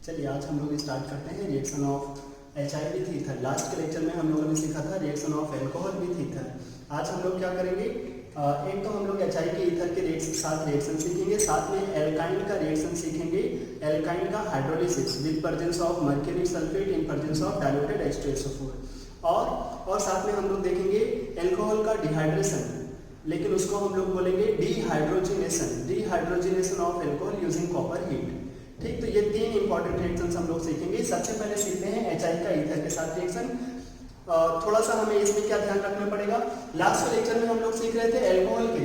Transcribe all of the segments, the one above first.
चलिए आज हम लोग स्टार्ट करते हैं reaction of HI with ether. Last के लेक्चर में हम लोगों ने सीखा था reaction of alcohol with ether. आज हम लोग क्या करेंगे, एक तो हम लोग HI के ईथर के साथ रिएक्शन सीखेंगे, साथ में एल्काइन का रिएक्शन सीखेंगे, एल्काइन का hydrolysis with presence of mercury sulphate in presence of diluted H2SO4 और साथ में हम लोग देखेंगे एल्कोहल का डिहाइड्रेशन, लेकिन उसको हम लोग बोलेंगे dehydrogenation of alcohol using copper heat. ठीक, तो ये तीन इंपॉर्टेंट रिएक्शंस हम लोग सीखेंगे। सबसे पहले सीखते हैं HI का ईथर के साथ रिएक्शन। थोड़ा सा हमें इसमें क्या ध्यान रखना पड़ेगा, लास्ट के लेक्चर में हम लोग सीख रहे थे एल्कोहल के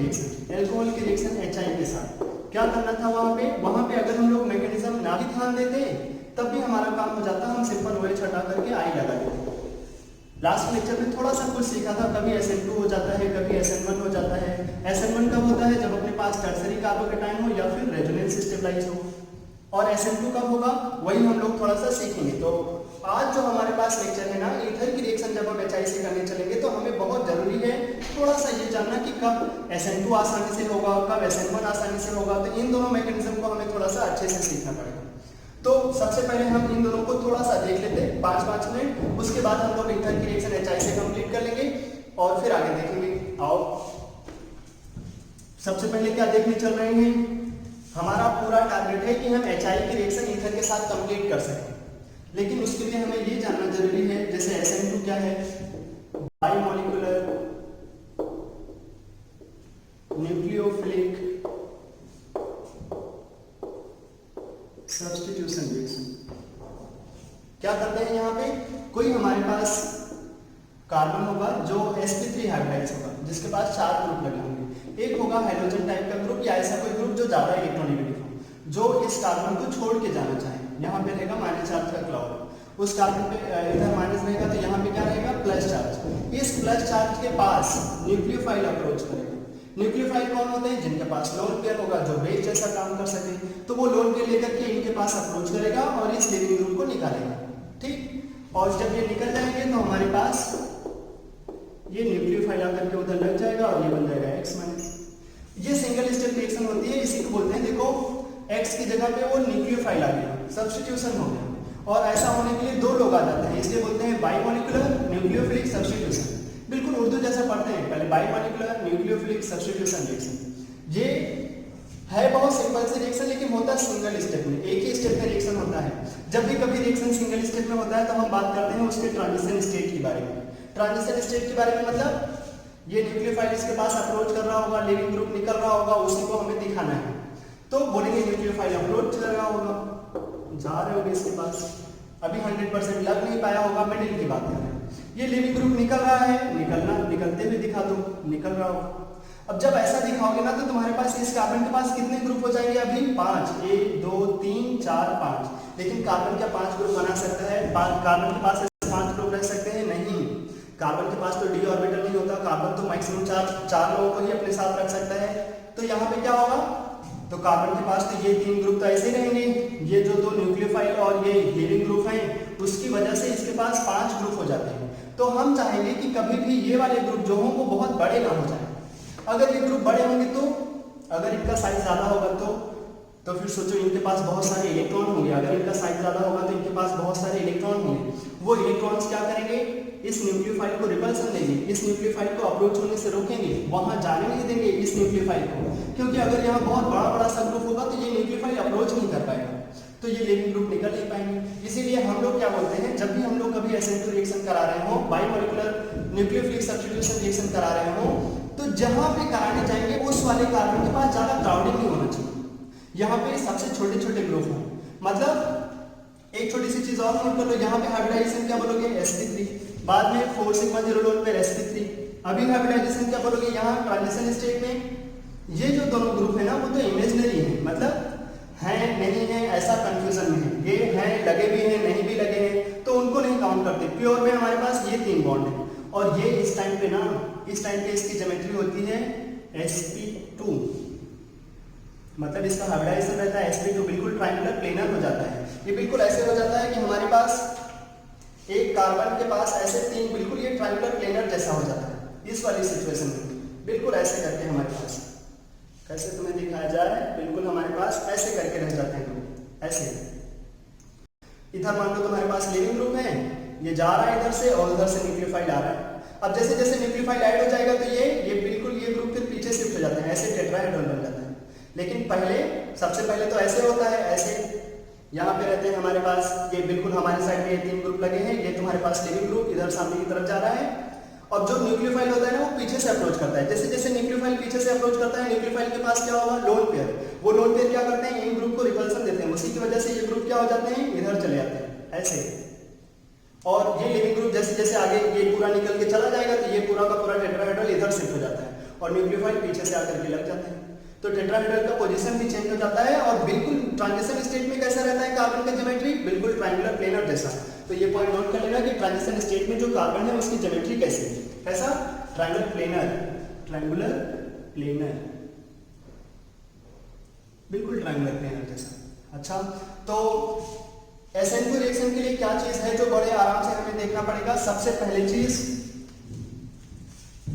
रिएक्शन HI के साथ क्या करना था। वहां पे अगर हम लोग मैकेनिज्म ना भी ध्यान देते तब भी हमारा काम हो जाता, हम सिंपल OH हटा करके I लगा देते। लास्ट लेक्चर में थोड़ा सा कुछ सीखा था, कभी SN2 हो जाता है, कभी SN1 हो जाता है। SN1 कब होता है, जब अपने पास टर्सरी कार्बोकेटाइन हो या फिर रेजोनेंस स्टेबलाइज हो, और SN2 कब होगा वही हम लोग थोड़ा सा सीखेंगे। तो आज जो हमारे पास लेक्चर है ना, ईथर की रिएक्शन जब हम HI से करने चलेंगे तो हमें बहुत जरूरी है थोड़ा सा ये जानना कि कब SN2 आसानी से होगा, कब SN1 आसानी से होगा। तो इन दोनों मैकेनिज्म को हमें थोड़ा सा अच्छे से सीखना पड़ेगा। तो सबसे पहले हम इन दोनों को थोड़ा सा देख लेते हैं 5-5 मिनट, उसके बाद हम लोग ईथर की रिएक्शन HI से कंप्लीट कर लेंगे और फिर आगे देखेंगे। आओ सबसे पहले क्या देखने चल रहे हैं, हमारा पूरा टारगेट है कि हम HI की रिएक्शन ईथर के साथ कंप्लीट कर सकें, लेकिन उसके लिए हमें ये जानना जरूरी है जैसे SN2 क्या है, बाइमोलिकुलर न्यूक्लियोफिलिक सब्स्टिट्यूशन रिएक्शन। क्या करते हैं, यहाँ पे कोई हमारे पास कार्बन होगा जो sp3 हाइब्रिडाइज होगा, जिसके पास 4 ग्रुप लगे होंगे। एक होगा हाइड्रोजन टाइप का ग्रुप या ऐसा कोई ग्रुप जो ज्यादा इलेक्ट्रोनेगेटिव हो, जो इस कार्बन को छोड़ के जाना चाहे। यहाँ पे रहेगा माइनस चार्ज का क्लाउड, उस कार्बन पे इधर माइनस रहेगा तो यहाँ पे क्या रहेगा प्लस चार्ज। इस प्लस चार्ज के पास न्यूक्लियोफाइल अप्रोच करेगा। न्यूक्लियोफाइल कौन होते हैं, जिनके पास लोन पेयर होगा जो बेस जैसा काम कर सके, तो वो लोन पेयर लेकर के इनके पास अप्रोच करेगा और इस लिविंग ग्रुप को निकालेगा। ठीक, और जब ये निकल जाएंगे तो हमारे पास ये न्यूक्लियोफाइल आकर के उधर लग जाएगा और ये बन जाएगा X-। ये सिंगल स्टेप रिएक्शन होती है, इसी को बोलते हैं, देखो X की जगह पे वो न्यूक्लियोफाइल आ गया, सब्स्टिट्यूशन हो गया। और ऐसा होने के लिए 2 लोग आ जाते हैं, इसलिए बोलते हैं बाइमोलिकुलर न्यूक्लियोफिलिक सब्स्टिट्यूशन। बिल्कुल उर्दू जैसा पढ़ते हैं, पहले बाइमोलिकुलर न्यूक्लियोफिलिक सब्स्टिट्यूशन रिएक्शन। ये है बहुत सिंपल से रिएक्शन, लेकिन होता है सिंगल स्टेप में, एक ही स्टेप का रिएक्शन होता है। जब भी कभी रिएक्शन सिंगल स्टेप में होता है तो हम बात करते हैं उसके ट्रांजिशन स्टेट के बारे में। ट्रांजिशन स्टेट के बारे में मतलब ये न्यूक्लियोफाइल इसके पास अप्रोच कर रहा होगा, लिविंग ग्रुप निकल रहा होगा, उसी को हमें दिखाना है। तो बोलेंगे न्यूक्लियोफाइल अप्रोच कर रहा होगा, जा रहे होंगे इसके पास, अभी 100% लग नहीं पाया होगा, मिडिल की बात कर रहे हैं। ये लिविंग ग्रुप निकल रहा है, निकलते हुए दिखा दो, निकल रहा होगा। अब जब ऐसा दिखाओगे ना तो तुम्हारे पास इस कार्बन के पास कितने ग्रुप हो जाएंगे, अभी 5, 1 2 3 4 5। लेकिन कार्बन क्या 5 ग्रुप बना सकता है, कार्बन के पास 5 ग्रुप रह सकते हैं? नहीं, कार्बन के पास तो d ऑर्बिटल नहीं होता, कार्बन तो मैक्सिमम 4 लोगों को ही अपने साथ रख सकता है। तो यहाँ पे क्या होगा, तो कार्बन के पास तो ये 3 ग्रुप तो ऐसे रहेंगे, ये जो 2 न्यूक्लियोफाइल और ये लिविंग ग्रुप हैं, उसकी वजह से इसके पास 5 ग्रुप हो जाते हैं। तो हम चाहेंगे कि कभी भी ये वाले ग्रुप जो हों वो बहुत बड़े ना हो जाए। अगर ये ग्रुप बड़े होंगे तो अगर इनका साइज ज्यादा होगा तो फिर सोचो इनके पास बहुत सारे इलेक्ट्रॉन होंगे। अगर इनका साइज ज्यादा होगा तो इनके पास बहुत सारे इलेक्ट्रॉन होंगे। वो इलेक्ट्रॉन्स क्या करेंगे, इस न्यूक्लियोफाइल को रिपल्सन देंगे, इस न्यूक्लियोफाइल को अप्रोच होने से रोकेंगे, वहां जाने नहीं देंगे इस न्यूक्लियोफाइल को, क्योंकि अगर यहाँ बहुत बड़ा सा ग्रुप होगा तो ये न्यूक्लियोफाइल अप्रोच नहीं कर पाएगा, तो ये लिविंग ग्रुप निकल नहीं पाएंगे। इसीलिए हम लोग क्या बोलते हैं, जब भी हम लोग कभी SN2 रिएक्शन करा रहे हो, बाइमोलिकुलर न्यूक्लियोफिलिक सब्स्टिट्यूशन रिएक्शन करा रहे हो, तो जहां पे कराने जाएंगे उस वाले कार्बन के पास ज्यादा क्राउडिंग नहीं होना चाहिए। यहाँ पे सबसे छोटे छोटे ग्रुप हो, मतलब एक छोटी सी चीज और नोट कर लो, यहाँ पे हाइब्रिडाइजेशन क्या बोलोगे, sp3, बाद में 4 सिग्मा 0 लोन पे sp3। अभी हाइब्रिडाइजेशन क्या बोलोगे, यहाँ ट्रांजिशन स्टेट में ये जो दोनों ग्रुप है ना वो तो इमेजिनरी है, मतलब है नहीं है ऐसा कंफ्यूजन में है, ये है लगे भी हैं नहीं भी लगे हैं, तो उनको नहीं काउंट करते। प्योर में हमारे पास ये 3 बॉन्ड है, और ये इस टाइम पे इसकी ज्योमेट्री होती है sp2, मतलब इसका हाइब्रिडाइजेशन रहता है sp2, बिल्कुल ट्रायंगुलर प्लेनर हो जाता है। ये बिल्कुल ऐसे हो जाता है कि हमारे पास एक कार्बन के पास ऐसे 3 बिल्कुल ये ट्रायंगुलर प्लेनर जैसा हो जाता है। इस वाली सिचुएशन में बिल्कुल ऐसे करके हमारे पास, कैसे तुम्हें दिखाया जाए, बिल्कुल हमारे पास ऐसे करके रह जाते हैं, ऐसे। इधर मान लो तुम्हारे पास लिविंग ग्रुप है, ये जा रहा है इधर से और उधर से न्यूक्लियोफाइल आ रहा है। अब जैसे जैसे न्यूक्लियोफाइल ऐड हो जाएगा तो ये बिल्कुल ये ग्रुप फिर पीछे शिफ्ट हो जाते हैं, ऐसे टेट्राहेड्रल बन जाता है। लेकिन पहले सबसे पहले तो ऐसे होता है, ऐसे यहाँ पे रहते हैं हमारे पास, ये बिल्कुल हमारे साइड में ये 3 ग्रुप लगे हैं, ये तुम्हारे पास लिविंग ग्रुप इधर सामने की तरफ जा रहा है। और जो न्यूक्लियोफाइल होता है ना वो पीछे से अप्रोच करता है। जैसे जैसे न्यूक्लियोफाइल पीछे से अप्रोच करता है, न्यूक्लियोफाइल के पास क्या होगा, लोन पेयर। वो लोन पेयर क्या करते हैं, इन ग्रुप को रिपल्सन देते हैं, उसी की वजह से ये ग्रुप क्या हो जाते हैं, इधर चले जाते हैं ऐसे। और ये लिविंग ग्रुप जैसे जैसे आगे ये पूरा निकल के चला जाएगा तो ये पूरा का पूरा टेट्राहेड्रल इधर शिफ्ट हो जाता है और न्यूक्लियोफाइल पीछे से आकर के लग जाते हैं। तो टेट्राहेड्रल का पोजीशन भी चेंज हो जाता है और बिल्कुल ट्रांजिशन स्टेट में कैसा रहता है कार्बन का ज्योमेट्री, बिल्कुल ट्रायंगुलर प्लेनर जैसा। तो ये पॉइंट नोट कर लेना कि ट्रांजिशन स्टेट में जो कार्बन है उसकी ज्योमेट्री कैसी है, कैसा, ट्रायंगुलर प्लेनर, ट्रायंगुलर प्लेनर, बिल्कुल ट्रायंगुलर प्लेनर जैसा। अच्छा, तो SN2 रिएक्शन के लिए क्या चीज है जो बड़े आराम से हमें देखना पड़ेगा। सबसे पहली चीज,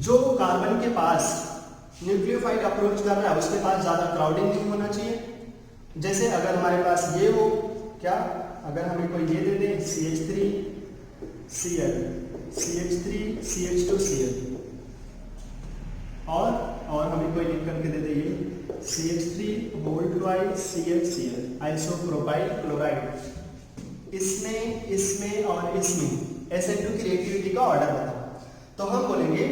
जो कार्बन के पास न्यूक्लियोफाइल अप्रोच कर रहा है उसके पास ज्यादा क्राउडिंग नहीं होना चाहिए। जैसे अगर हमारे पास ये हो, क्या, अगर हमें कोई ये दे दे CH3Cl, CH3 CH2Cl, और हमें कोई लिख करके दे दे ये CH3CHCl, आइसोप्रोपाइल क्लोराइड। इसमें और इसमें SN2 की रिएक्टिविटी का ऑर्डर बताओ। तो हम बोलेंगे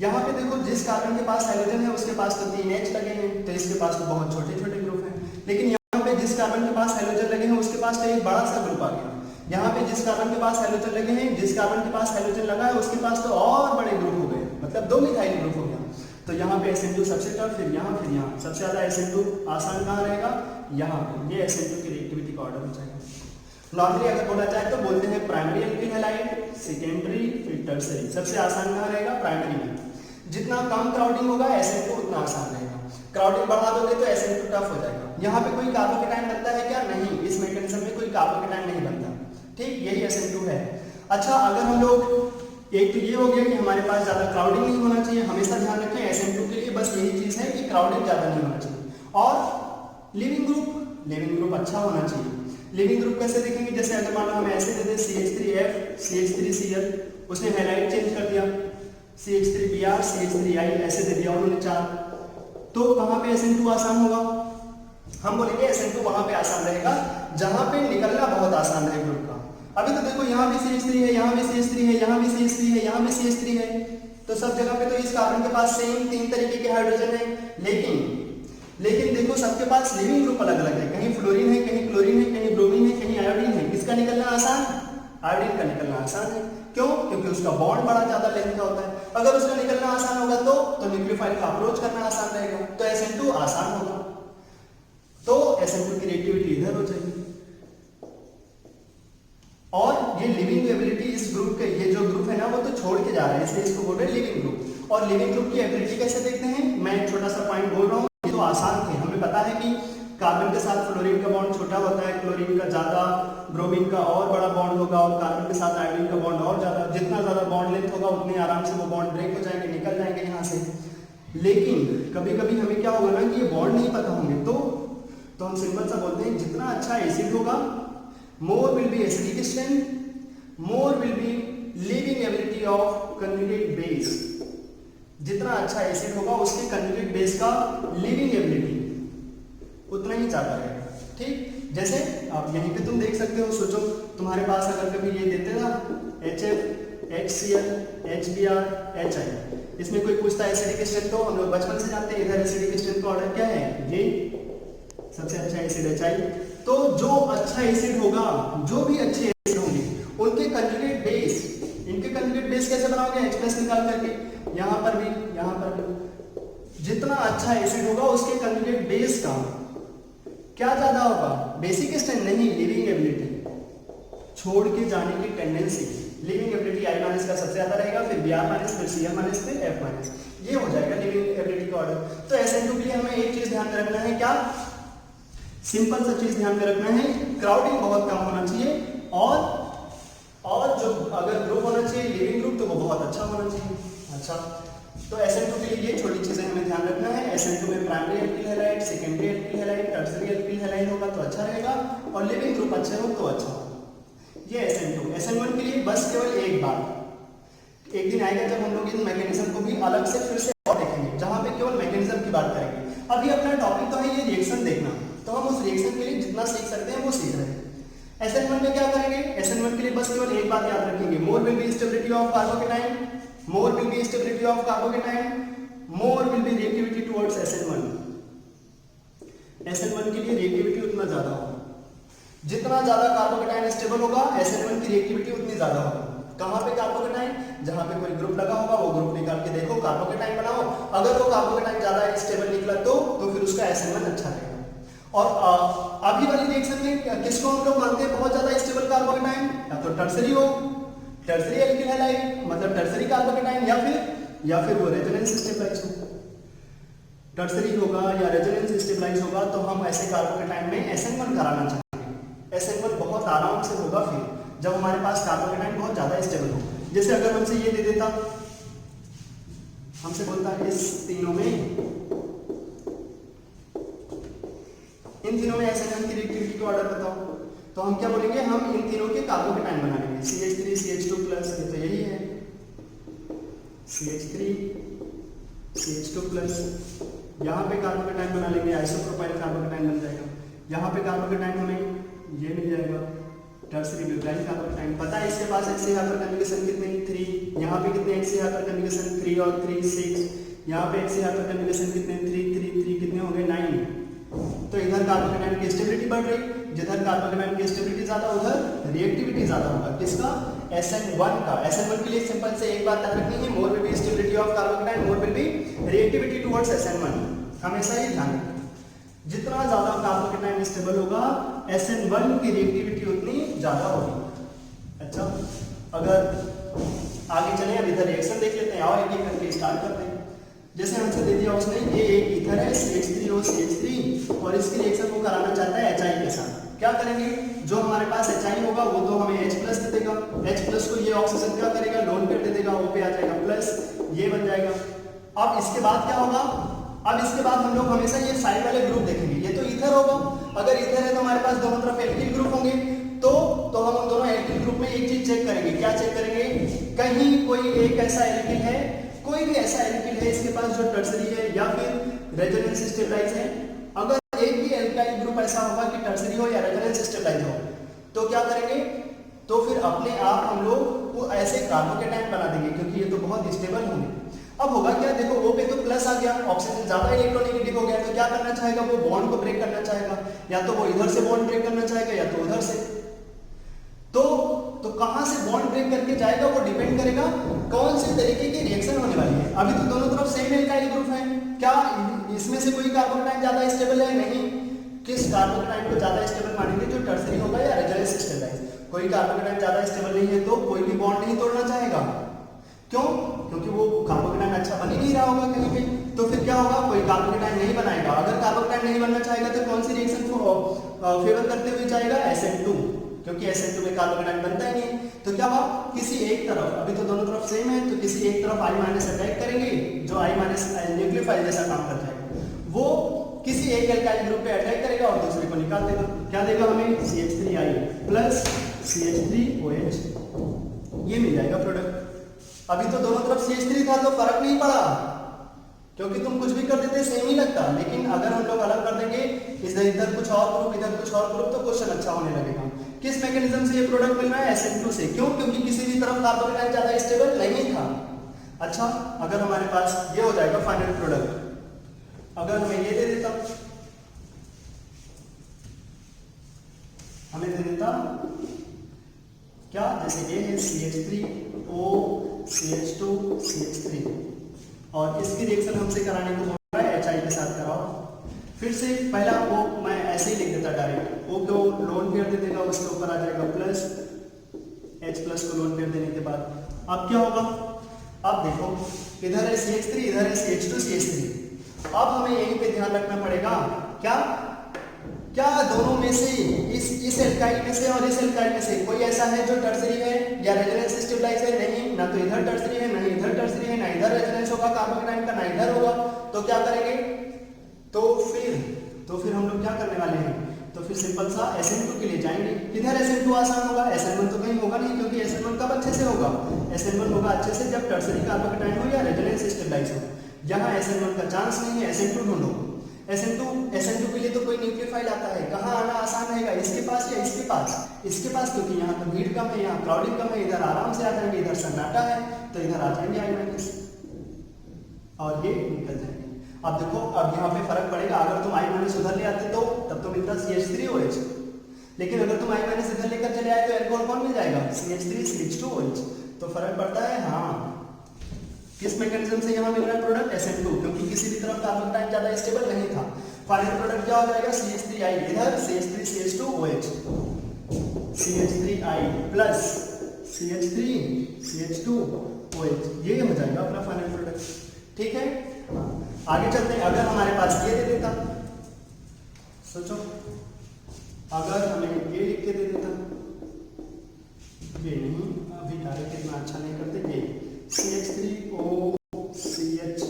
यहाँ पे देखो, जिस कार्बन के पास हाइड्रोजन है उसके पास तो 3 H लगे हैं, तो इसके पास तो बहुत छोटे छोटे ग्रुप हैं। लेकिन यहाँ पे जिस कार्बन के पास हाइड्रोजन लगे हैं उसके पास तो एक बड़ा सा ग्रुप आ गया। यहाँ पे जिस कार्बन के पास हाइड्रोजन लगे हैं, जिस कार्बन के पास हाइड्रोजन लगा है उसके पास तो और बड़े ग्रुप हो गए, मतलब 2 मिथाइल ग्रुप हो गया। तो यहाँ पे SN2 सबसे टफ, फिर यहाँ सबसे ज्यादा SN2 आसान कहाँ रहेगा, यहाँ पे। ये SN2 की रिएक्टिविटी का ऑर्डर हो जाएगा। नॉर्मली अगर बोला जाए तो बोलते हैं प्राइमरी एल्किल हैलाइड, सेकेंडरी, फिर टर्सरी। सबसे आसान कहाँ रहेगा, प्राइमरी में। जितना कम क्राउडिंग होगा SN2 उतना आसान रहेगा। क्राउडिंग बढ़ा दोगे तो SN2 टफ हो जाएगा। यहाँ पे कोई कार्बोकेटाइन बनता है क्या, नहीं, इस मैकेनिज्म में कोई कार्बोकेटाइन नहीं बनता। ठीक, यही SN2 है। अच्छा, अगर हम लोग, एक तो ये हो गया कि हमारे पास ज्यादा क्राउडिंग नहीं होना चाहिए, हमेशा ध्यान रखें SN2 के लिए बस यही चीज है कि क्राउडिंग ज्यादा नहीं होना चाहिए। और लिविंग ग्रुप अच्छा होना चाहिए। लिविंग ग्रुप कैसे देखेंगे, जैसे अगर मान लो हम ऐसे दे दें CH3F CH3Cl, उसने हैलाइड चेंज कर दिया, CH3Br CH3I ऐसे दे दिया उन्होंने 4, तो कहाँ पे SN2 आसान होगा, हम बोलेंगे SN2 वहां पे आसान रहेगा जहां पे निकलना बहुत आसान है ग्रुप का। अभी तो देखो यहाँ भी CH3 है, यहाँ भी CH3 है, यहाँ भी CH3 है, यहाँ भी CH3 है, तो सब जगह पे तो इस कार्बन के पास सेम 3 तरीके के हाइड्रोजन है। लेकिन देखो सबके पास लिविंग ग्रुप अलग अलग है, कहीं फ्लोरीन है, कहीं क्लोरीन है, कहीं ब्रोमीन है, कहीं आयोडीन है। किसका निकलना आसान, आयोडीन का निकलना आसान है। क्यों, क्योंकि उसका बॉन्ड बड़ा ज्यादा लेंथ का होता है। अगर उसका निकलना आसान होगा तो न्यूक्लियोफाइल का अप्रोच करना आसान रहेगा, तो SN2 आसान होगा, तो SN2 की रिएक्टिविटी इधर हो जाएगी। और ये लिविंग एबिलिटी इस ग्रुप के, ये जो ग्रुप है ना वो तो छोड़ के जा रहे हैं, इसलिए इसको बोल रहे हैं लिविंग ग्रुप। और लिविंग ग्रुप की एबिलिटी कैसे देखते हैं, मैं एक छोटा सा पॉइंट बोल रहा हूँ, ये तो आसान थे। हमें पता है कि कार्बन के साथ फ्लोरीन का बॉन्ड छोटा होता है, क्लोरीन का ज्यादा, ब्रोमीन का और बड़ा बॉन्ड होगा, और कार्बन के साथ आयोडीन का बॉन्ड और ज्यादा। जितना ज्यादा बॉन्ड लेंथ होगा उतने आराम से वो बॉन्ड ब्रेक हो जाएंगे, निकल जाएंगे यहाँ से। लेकिन कभी कभी हमें क्या होगा ना कि ये बॉन्ड नहीं पता होंगे, तो हम सिंपल सा बोलते हैं जितना अच्छा एसिड होगा, more will be acidic strength, more will be leaving ability of conjugate base. जितना अच्छा एसिड होगा उसके कंजुगेट बेस का लीविंग एबिलिटी उतना ही ज्यादा रहेगा। ठीक, जैसे आप यहीं पे तुम देख सकते हो, सोचो तुम्हारे पास अगर कभी ये देते ना HF HCl HBr HI, इसमें कोई पूछता है एसिडिक स्ट्रेंथ, तो हम लोग बचपन से जानते हैं इधर एसिडिक स्ट्रेंथ का ऑर्डर क्या है, ये सबसे अच्छा एसिड HI। तो जो अच्छा एसिड होगा, जो भी अच्छे एसिड होंगे उनके कंजुगेट बेस, इनके कंजुगेट बेस कैसे बनाओगे, H+ निकाल करके, यहाँ पर भी जितना अच्छा एसिड होगा उसके कंजुगेट बेस का क्या ज्यादा होगा, बेसिक स्ट्रेंथ नहीं, लिविंग एबिलिटी, छोड़ के जाने की टेंडेंसी। लिविंग एबिलिटी I- का सबसे ज्यादा रहेगा, फिर Br-, फिर Cl-, फिर F-, ये हो जाएगा लिविंग एबिलिटी का ऑर्डर। तो SN2 के लिए हमें एक चीज ध्यान में रखना है, क्या, सिंपल सा चीज ध्यान में रखना है, क्राउडिंग बहुत कम होना चाहिए, और जो अगर ग्रुप होना चाहिए लिविंग ग्रुप तो वो बहुत अच्छा होना चाहिए। अच्छा, तो SN2 के लिए ये छोटी चीजें हमें ध्यान रखना है। SN2 में primary alkyl halide, secondary alkyl halide, tertiary alkyl halide होगा तो अच्छा रहेगा, और लिविंग ग्रुप अच्छे हो तो अच्छा होगा। ये SN2। SN1 के लिए बस केवल एक बात, एक दिन आएगा जब हम लोग इस मैकेनिज्म को भी अलग से फिर से और देखेंगे, जहां पे केवल मैकेनिज्म की बात करेंगे। अभी अपना टॉपिक तो है ये रिएक्शन देखना, तो हम उस रिएक्शन के लिए जितना सीख सकते हैं वो सीख रहे हैं। SN1 में क्या करेंगे, SN1 के लिए बस केवल एक बात याद रखेंगे, more will be stability of carbocation, more will be stability of carbocation, more will be reactivity towards SN1। SN1 के लिए रिएक्टिविटी उतना ज्यादा होगा, जितना ज्यादा कार्बोकेटाइन स्टेबल होगा SN1 की रिएक्टिविटी उतनी ज्यादा होगी। कहां पे कार्बोकेटाइन, जहां पे कोई ग्रुप लगा होगा वो ग्रुप निकाल के देखो, कार्बोकेटाइन बनाओ, अगर वो कार्बोकेटाइन ज्यादा स्टेबल निकला तो फिर उसका SN1 अच्छा रहेगा। और अभी वाली रिएक्शन में किसको हम लोग मानते हैं बहुत ज्यादा स्टेबल कार्बोकेटाइन, या तो टर्सरी हो, टर्सरी एल्किल हैलाइड मतलब टर्सरी कार्बोकेटाइन, या फिर वो रेजोनेंस स्टेबलाइज हो, टर्सरी होगा या रेजोनेंस स्टेबलाइज होगा तो हम ऐसे कार्बोकेटाइन में SN1 कराना चाहेंगे। SN1 बहुत आराम से होगा फिर जब हमारे पास कार्बोकेटाइन बहुत ज्यादा स्टेबल हो। जैसे अगर हमसे ये दे देता, हमसे बोलता है इस तीनों में, इन तीनों में SN1 की रिएक्टिविटी को ऑर्डर बताओ, तो हम क्या बोलेंगे, हम इन तीनों के कार्बोकेटाइन बना लेंगे, CH3 CH2+, ये तो यही है, CH3 CH2+, यहाँ पे कार्बोकेटाइन बना लेंगे, आइसोप्रोपाइल कार्बोकेटाइन बन जाएगा। यहाँ पे कार्बोकेटाइन हमें ये मिल जाएगा, टर्सरी ब्यूटाइल कार्बोकेटाइन। पता है इसके पास एक्स हाइपर कन्जुगेशन कितने, 3, यहाँ पे कितने एक्स हाइपर कन्जुगेशन, 3 और 3 6, यहाँ पे एक्स हाइपर कन्जुगेशन कितने, 3 3 3 कितने हो गए, 9। तो इधर कार्बोकेटाइन की स्टेबिलिटी बढ़ रही, जिधर कार्बोकेटाइन की स्टेबिलिटी ज्यादा उधर रिएक्टिविटी ज्यादा होगा, किसका, SN1 का। SN1 के लिए सिंपल से एक बात याद रखनी है, more will be stability of carbocation, more will be reactivity towards SN1, हमेशा ही ध्यान रखना। जितना ज्यादा कार्बोकेटाइन स्टेबल होगा SN1 की रिएक्टिविटी उतनी ज्यादा होगी। अच्छा, अगर आगे चले, अब इधर रिएक्शन देख लेते हैं, आओ एक एक करके स्टार्ट करते हैं। जैसे हमसे दे दिया उसने, ये एक ईथर है CH3 और CH3 और इसकी रिएक्शन को कराना चाहता है HI के साथ। क्या करेंगे, जो हमारे पास HI होगा वो तो हमें H+ दे देगा, H+ को ये ऑक्सीजन क्या करेगा, लोन पेयर दे देगा, O पे आ जाएगा प्लस, ये बन जाएगा। अब इसके बाद क्या होगा, अब इसके बाद हम लोग हमेशा ये साइड वाले ग्रुप देखेंगे, ये तो ईथर होगा, अगर ईथर है तो हमारे पास दोनों तरफ एल्किल ग्रुप होंगे, तो हम उन दोनों एल्किल ग्रुप में एक चीज चेक करेंगे, क्या चेक करेंगे, कहीं कोई एक ऐसा एल्किल है, कोई भी ऐसा एल्किल है इसके पास जो टर्सरी है या फिर रेजोनेंस स्टेबलाइज है। अगर एक भी एल्काइल ग्रुप ऐसा होगा कि टर्सरी हो या रेजोनेंस स्टेबलाइज हो, तो क्या करेंगे, तो फिर अपने आप हम लोग वो ऐसे कार्बोकेटाइन बना देंगे, क्योंकि ये तो बहुत स्टेबल होंगे। अब होगा क्या, देखो O पे तो प्लस आ गया, ऑक्सीजन ज्यादा इलेक्ट्रोनेगेटिव हो गया, तो क्या करना चाहेगा, वो बॉन्ड को ब्रेक करना चाहेगा, या तो वो इधर से बॉन्ड ब्रेक करना चाहेगा या तो उधर से। तो कहां से बॉन्ड ब्रेक करके जाएगा वो डिपेंड करेगा कौन से तरीके की रिएक्शन होने वाली है। अभी तो दोनों तरफ सेम एल्काइल ग्रुप है, क्या इसमें से कोई कार्बोकेटाइन ज्यादा स्टेबल है, नहीं। किस कार्बोकेटाइन को ज्यादा स्टेबल मानेंगे, जो टर्सरी होगा या रेजोनेंस स्टेबलाइज। कोई कार्बोकेटाइन ज्यादा स्टेबल नहीं है तो कोई भी बॉन्ड नहीं तोड़ना चाहेगा, क्यों, क्योंकि वो कार्बोकेटाइन अच्छा बन ही नहीं रहा होगा कहीं पे, तो फिर क्या होगा, कोई कार्बोकेटाइन नहीं बनाएगा। अगर कार्बोकेटाइन नहीं बनना चाहेगा तो कौन सी रिएक्शन को फेवर करते हुए जाएगा, SN2, क्योंकि SN2 में कार्बोकेटाइन बनता ही नहीं। तो क्या हुआ, किसी एक तरफ, अभी तो दोनों तरफ सेम है, तो किसी एक तरफ I- अटैक करेंगे, जो I- न्यूक्लियोफाइल जैसा काम करता है, वो किसी एक एल्काइल ग्रुप पे अटैक करेगा और दूसरे को निकाल देगा। क्या देगा हमें, CH3I प्लस CH3OH, ये मिल जाएगा प्रोडक्ट। अभी तो दोनों तरफ CH3 था तो फर्क नहीं पड़ा, क्योंकि तुम कुछ भी कर देते सेम ही लगता, लेकिन अगर हम लोग अलग कर देंगे, इधर कुछ और ग्रुप इधर कुछ और ग्रुप, तो क्वेश्चन अच्छा होने लगेगा। किस मैकेनिज्म से ये प्रोडक्ट मिल रहा है, SN2 से, क्यों, क्योंकि किसी भी तरफ कार्बोकेटाइन ज्यादा स्टेबल नहीं था। अच्छा, अगर हमारे पास ये हो जाएगा फाइनल प्रोडक्ट, अगर हमें ये दे देता, हमें दे देता क्या, जैसे ये है CH3O CH2 CH3 और इसकी रिएक्शन हमसे कराने को बोल रहा है HI के साथ कराओ। फिर से पहला वो मैं ऐसे ही लिख देता डायरेक्ट, O को लोन पेयर दे देगा, उसके ऊपर आ जाएगा प्लस, H+ को लोन पेयर देने के बाद अब क्या होगा, अब देखो इधर है CH3 इधर है CH2 CH3। अब हमें यहीं पे ध्यान रखना पड़ेगा, क्या क्या दोनों में से इस एल्काइल में से और इस एल्काइल में से कोई ऐसा है जो टर्सरी है या रेजोनेंस स्टेबलाइज है, नहीं, ना तो इधर टर्सरी है, ना इधर टर्सरी है, ना इधर रेजोनेंस होगा कार्बोकेटाइन का, ना इधर होगा, तो क्या करेंगे, तो फिर हम लोग क्या करने वाले हैं, तो फिर सिंपल सा SN2 के लिए जाएंगे। किधर SN2 आसान होगा, SN1 तो कहीं होगा नहीं, क्योंकि SN1 कब अच्छे से होगा, SN1 होगा अच्छे से जब टर्सरी कार्बोकेटाइन हो या रेजोनेंस स्टेबलाइज हो। यहाँ SN1 का चांस नहीं है, SN2 ढूंढो। SN2 के लिए तो कोई न्यूक्लियोफाइल आता है, कहाँ आना आसान रहेगा, इसके पास या इसके पास, इसके पास, क्योंकि यहाँ तो भीड़ कम है, यहाँ क्राउडिंग कम है, इधर आराम से आ जाएंगे, इधर सन्नाटा है तो इधर आ जाएंगे I- और ये निकल जाएंगे। अब देखो अब यहाँ पे फर्क पड़ेगा, अगर तुम I- उधर ले आते तो तब तो मिलता CH3OH, लेकिन अगर तुम I- इधर लेकर चले आए तो एल्कोहल कौन मिल जाएगा, CH3CH2OH। तो फर्क पड़ता है। हाँ, किस मैकेनिज्म से यहाँ मिल रहा है प्रोडक्ट, SN2, क्योंकि किसी भी तरफ कार्बोकेटाइन ज्यादा स्टेबल नहीं था। फाइनल प्रोडक्ट क्या हो जाएगा, CH3I, इधर CH3CH2OH, CH3I प्लस CH3CH2OH, ये हो जाएगा अपना फाइनल प्रोडक्ट। ठीक है, आगे चलते हैं। अगर हमारे पास ये दे देता, सोचो अगर हमें ये लिख के दे देता, ये नहीं, अभी डायरेक्ट इतना अच्छा नहीं करते, ये CH3OCH,